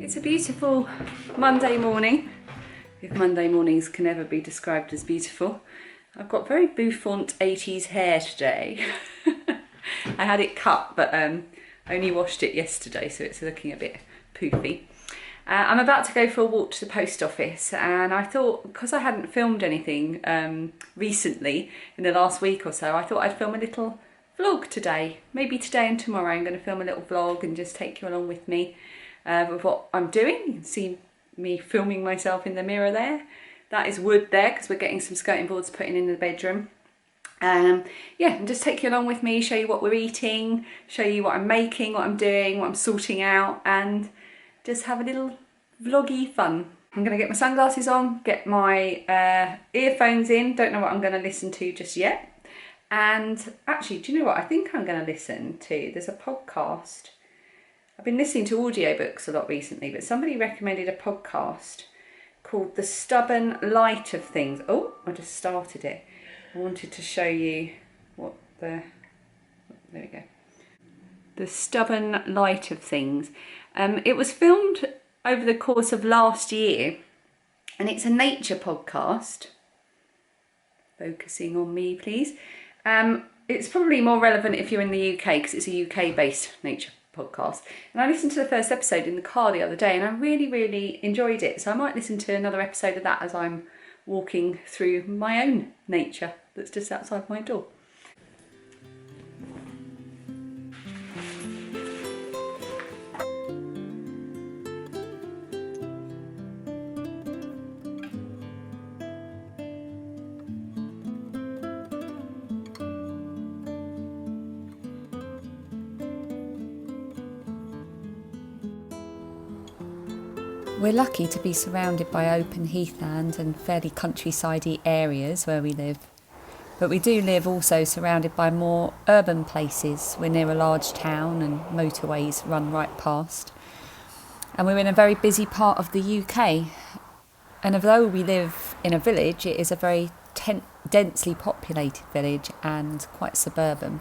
It's a beautiful Monday morning, if Monday mornings can ever be described as beautiful. I've got very bouffant 80s hair today. I had it cut, but only washed it yesterday, so it's looking a bit poofy. I'm about to go for a walk to the post office, and I thought, because I hadn't filmed anything recently in the last week or so, I thought I'd film a little vlog today. Maybe today and tomorrow I'm going to film a little vlog and just take you along with me with what I'm doing. You can see me filming myself in the mirror there. That is wood there because we're getting some skirting boards put in the bedroom. Yeah, and just take you along with me, show you what we're eating, show you what I'm making, what I'm doing, what I'm sorting out, and just have a little vloggy fun. I'm going to get my sunglasses on, get my earphones in, don't know what I'm going to listen to just yet. And actually, do you know what I think I'm going to listen to? There's a podcast. I've been listening to audiobooks a lot recently, but somebody recommended a podcast called The Stubborn Light of Things. Oh, I just started it. I wanted to show you what there we go. The Stubborn Light of Things. It was filmed over the course of last year, and it's a nature podcast. Focusing on me, please. It's probably more relevant if you're in the UK because it's a UK-based nature podcast. And I listened to the first episode in the car the other day, and I really enjoyed it. So I might listen to another episode of that as I'm walking through my own nature that's just outside my door. We're lucky to be surrounded by open heathland and fairly countryside-y areas where we live. But we do live also surrounded by more urban places. We're near a large town and motorways run right past. And we're in a very busy part of the UK. And although we live in a village, it is a very densely populated village and quite suburban.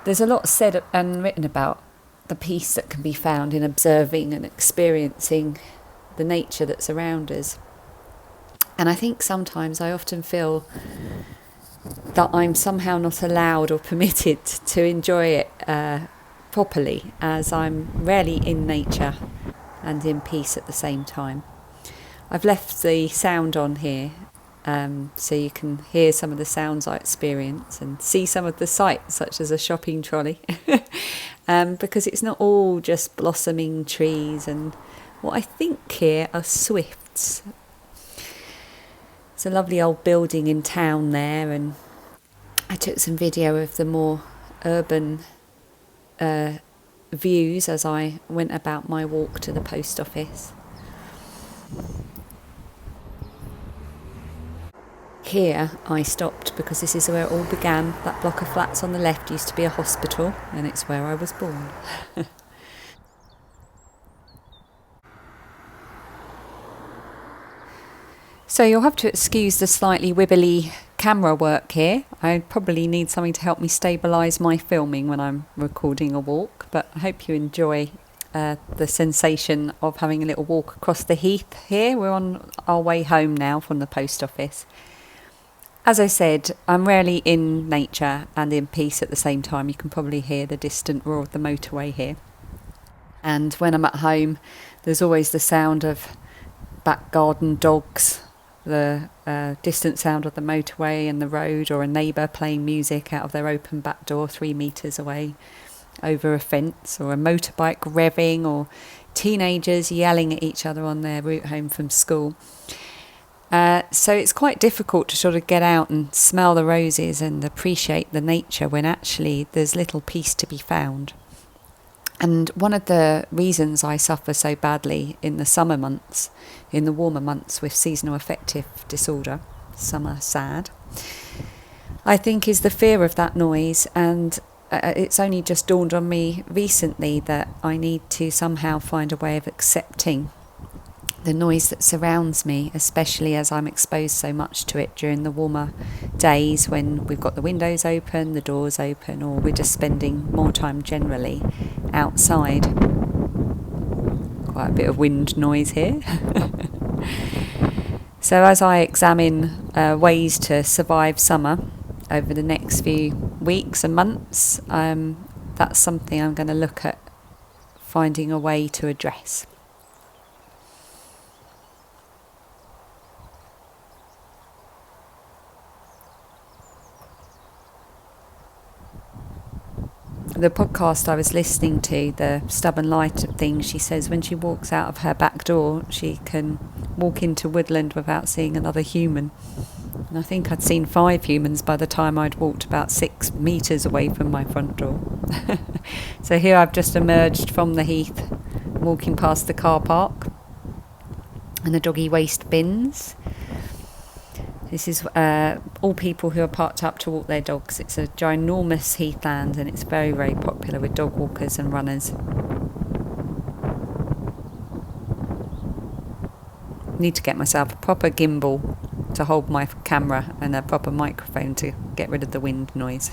There's a lot said and written about the peace that can be found in observing and experiencing the nature that's around us. And I think sometimes I often feel that I'm somehow not allowed or permitted to enjoy it properly, as I'm rarely in nature and in peace at the same time. I've left the sound on here so you can hear some of the sounds I experience and see some of the sights, such as a shopping trolley. Because it's not all just blossoming trees, and what I think here are swifts. It's a lovely old building in town there, and I took some video of the more urban views as I went about my walk to the post office. Here I stopped because this is where it all began. That block of flats on the left used to be a hospital, and it's where I was born. So you'll have to excuse the slightly wibbly camera work here. I probably need something to help me stabilise my filming when I'm recording a walk, but I hope you enjoy the sensation of having a little walk across the heath here. We're on our way home now from the post office. As I said, I'm rarely in nature and in peace at the same time. You can probably hear the distant roar of the motorway here. And when I'm at home, there's always the sound of back garden dogs, the distant sound of the motorway and the road, or a neighbour playing music out of their open back door 3 metres away over a fence, or a motorbike revving, or teenagers yelling at each other on their route home from school. So it's quite difficult to sort of get out and smell the roses and appreciate the nature when actually there's little peace to be found. And one of the reasons I suffer so badly in the summer months, in the warmer months with seasonal affective disorder, summer sad, I think is the fear of that noise. And it's only just dawned on me recently that I need to somehow find a way of accepting the noise that surrounds me, especially as I'm exposed so much to it during the warmer days when we've got the windows open, the doors open, or we're just spending more time generally outside. quite a bit of wind noise here. So as I examine ways to survive summer over the next few weeks and months, that's something I'm going to look at finding a way to address. The podcast I was listening to, the Stubborn Light thing, she says when she walks out of her back door, she can walk into woodland without seeing another human. And I think I'd seen 5 humans by the time I'd walked about 6 metres away from my front door. So here I've just emerged from the heath, walking past the car park and the doggy waste bins. This is all people who are parked up to walk their dogs. It's a ginormous heathland and it's very, very popular with dog walkers and runners. Need to get myself a proper gimbal to hold my camera and a proper microphone to get rid of the wind noise.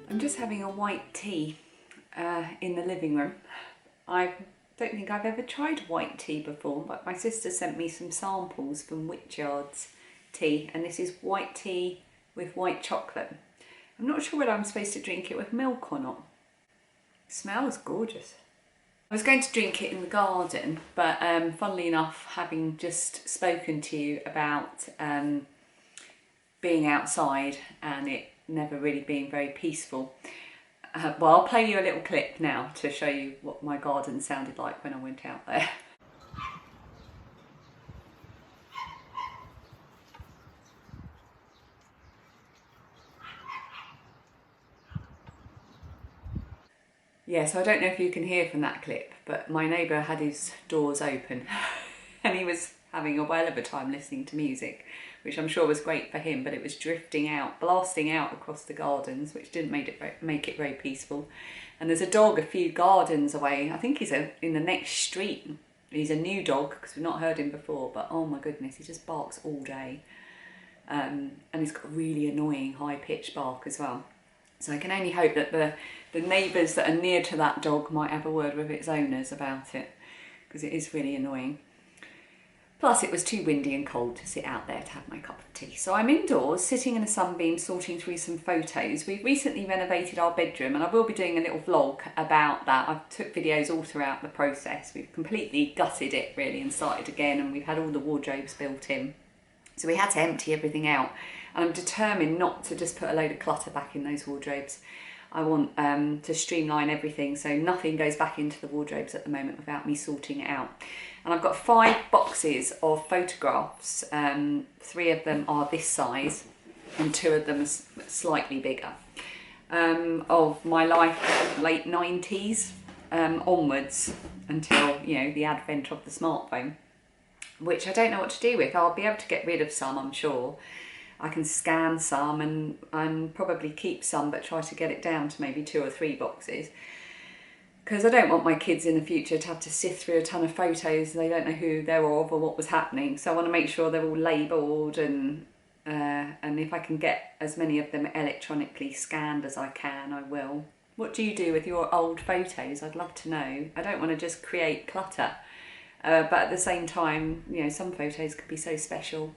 I'm just having a white tea in the living room. I don't think I've ever tried white tea before, but my sister sent me some samples from Witchyard's tea, and this is white tea with white chocolate. I'm not sure whether I'm supposed to drink it with milk or not. It smells gorgeous. I was going to drink it in the garden, but funnily enough, having just spoken to you about being outside and it never really being very peaceful, well, I'll play you a little clip now to show you what my garden sounded like when I went out there. Yeah, so I don't know if you can hear from that clip, but my neighbour had his doors open and he was having a whale of a time listening to music, which I'm sure was great for him, but it was drifting out, blasting out across the gardens, which didn't make it very peaceful. And there's a dog a few gardens away. I think he's in the next street. He's a new dog because we've not heard him before, but oh my goodness, he just barks all day. And he's got a really annoying high-pitched bark as well. So I can only hope that the neighbours that are near to that dog might have a word with its owners about it, because it is really annoying. Plus it was too windy and cold to sit out there to have my cup of tea. So I'm indoors, sitting in a sunbeam, sorting through some photos. We've recently renovated our bedroom and I will be doing a little vlog about that. I took videos all throughout the process. We've completely gutted it really and started again, and we've had all the wardrobes built in. So we had to empty everything out, and I'm determined not to just put a load of clutter back in those wardrobes. I want to streamline everything so nothing goes back into the wardrobes at the moment without me sorting it out. And I've got 5 boxes of photographs. 3 of them are this size and 2 of them are slightly bigger, of my life late 90s onwards until, you know, the advent of the smartphone, which I don't know what to do with. I'll be able to get rid of some, I'm sure. I can scan some and probably keep some, but try to get it down to maybe 2 or 3 boxes. Because I don't want my kids in the future to have to sift through a ton of photos and they don't know who they're of or what was happening. So I want to make sure they're all labelled, and if I can get as many of them electronically scanned as I can, I will. What do you do with your old photos? I'd love to know. I don't want to just create clutter, but at the same time, you know, some photos could be so special.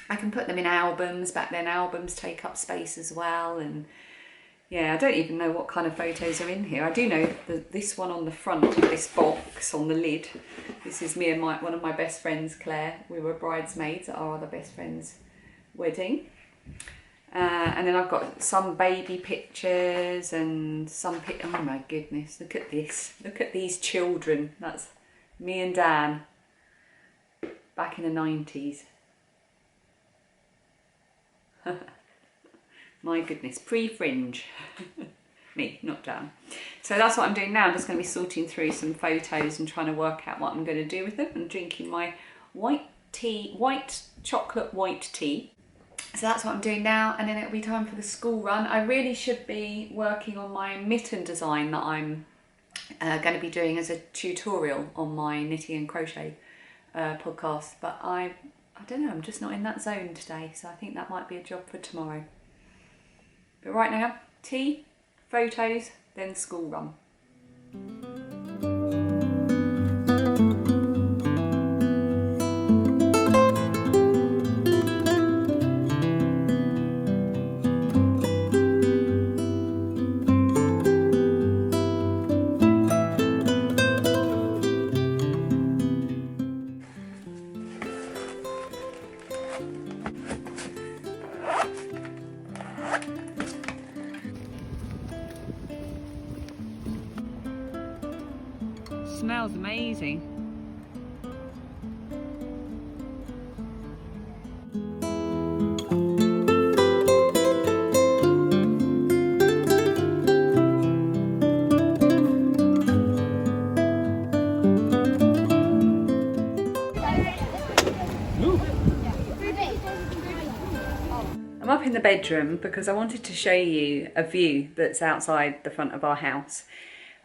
I can put them in albums. Back then albums take up space as well, and yeah, I don't even know what kind of photos are in here. I do know that this one on the front of this box on the lid, this is me and one of my best friends, Claire. We were bridesmaids at our other best friend's wedding. And then I've got some baby pictures and some oh my goodness, look at this. Look at these children. That's me and Dan back in the 90s. My goodness, pre-fringe. Me, not Dan. So that's what I'm doing now. I'm just going to be sorting through some photos and trying to work out what I'm going to do with them. I'm drinking my white chocolate white tea. So that's what I'm doing now, and then it'll be time for the school run. I really should be working on my mitten design that I'm going to be doing as a tutorial on my knitting and crochet podcast, but I don't know, I'm just not in that zone today, so I think that might be a job for tomorrow. But right now, tea, photos, then school run. Smells amazing. I'm up in the bedroom because I wanted to show you a view that's outside the front of our house.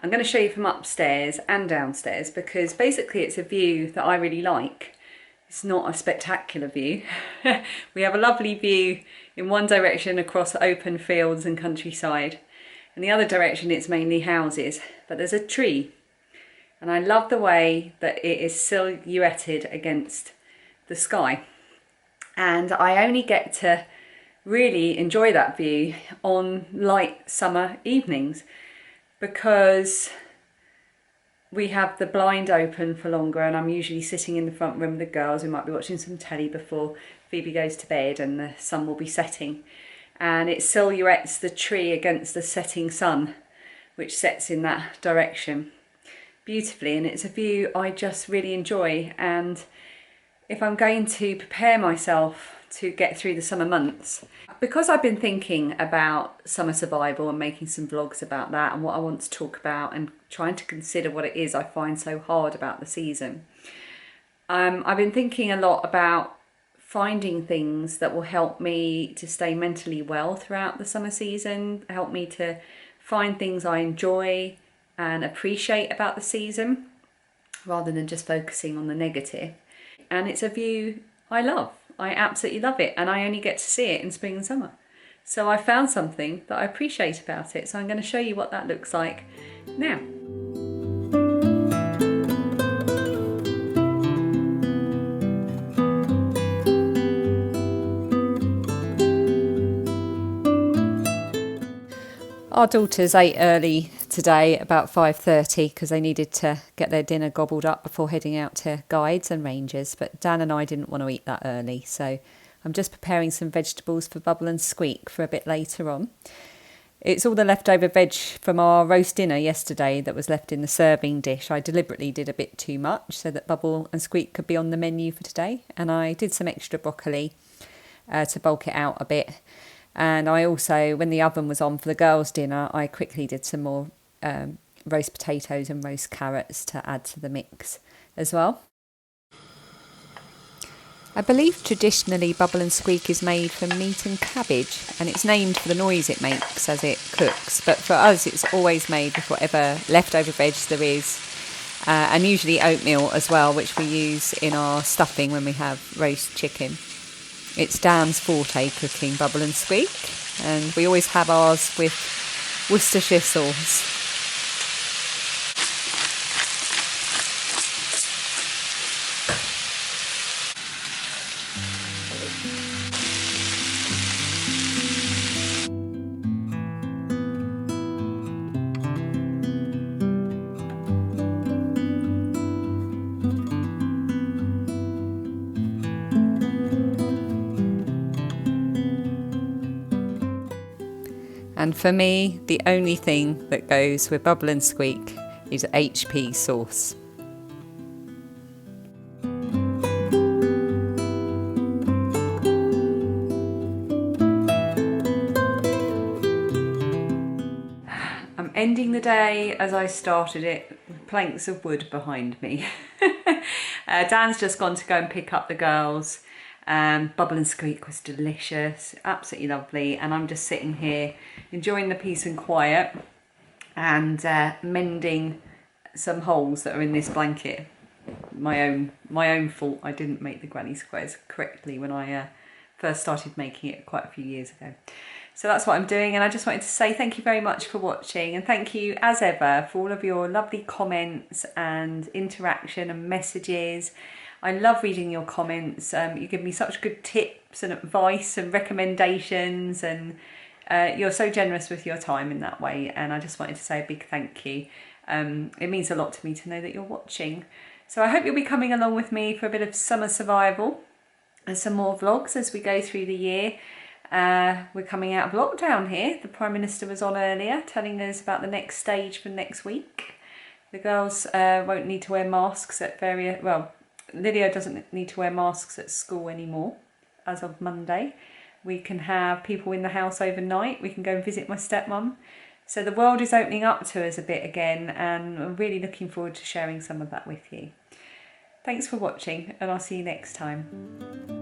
I'm going to show you from upstairs and downstairs because basically it's a view that I really like. It's not a spectacular view. We have a lovely view in one direction across open fields and countryside. In the other direction it's mainly houses, but there's a tree. And I love the way that it is silhouetted against the sky. And I only get to really enjoy that view on light summer evenings, because we have the blind open for longer and I'm usually sitting in the front room with the girls. We might be watching some telly before Phoebe goes to bed and the sun will be setting. And it silhouettes the tree against the setting sun, which sets in that direction beautifully. And it's a view I just really enjoy. And if I'm going to prepare myself to get through the summer months, because I've been thinking about summer survival and making some vlogs about that and what I want to talk about and trying to consider what it is I find so hard about the season, I've been thinking a lot about finding things that will help me to stay mentally well throughout the summer season, help me to find things I enjoy and appreciate about the season rather than just focusing on the negative. And it's a view I love. I absolutely love it, and I only get to see it in spring and summer. So I found something that I appreciate about it, so I'm going to show you what that looks like now. Our daughters ate early today, about 5:30, because they needed to get their dinner gobbled up before heading out to guides and rangers, but Dan and I didn't want to eat that early, so I'm just preparing some vegetables for Bubble and Squeak for a bit later on. It's all the leftover veg from our roast dinner yesterday that was left in the serving dish. I deliberately did a bit too much so that Bubble and Squeak could be on the menu for today, and I did some extra broccoli to bulk it out a bit. And I also, when the oven was on for the girls' dinner, I quickly did some more roast potatoes and roast carrots to add to the mix as well. I believe traditionally Bubble and Squeak is made from meat and cabbage, and it's named for the noise it makes as it cooks. But for us, it's always made with whatever leftover veg there is, and usually oatmeal as well, which we use in our stuffing when we have roast chicken. It's Dan's forte, cooking Bubble and Squeak, and we always have ours with Worcestershire sauce. And for me, the only thing that goes with Bubble and Squeak is HP sauce. ending the day as I started it, with planks of wood behind me. Dan's just gone to go and pick up the girls. Bubble and Squeak was delicious, absolutely lovely, and I'm just sitting here enjoying the peace and quiet and mending some holes that are in this blanket. My own fault. I didn't make the granny squares correctly when I first started making it quite a few years ago. So that's what I'm doing, and I just wanted to say thank you very much for watching, and thank you as ever for all of your lovely comments and interaction and messages. I love reading your comments. You give me such good tips and advice and recommendations, and you're so generous with your time in that way, and I just wanted to say a big thank you. It means a lot to me to know that you're watching. So I hope you'll be coming along with me for a bit of summer survival and some more vlogs as we go through the year. We're coming out of lockdown here. The Prime Minister was on earlier telling us about the next stage for next week. The girls won't need to wear masks at various... Well, Lydia doesn't need to wear masks at school anymore as of Monday. We can have people in the house overnight. We can go and visit my stepmum. So the world is opening up to us a bit again, and I'm really looking forward to sharing some of that with you. Thanks for watching, and I'll see you next time.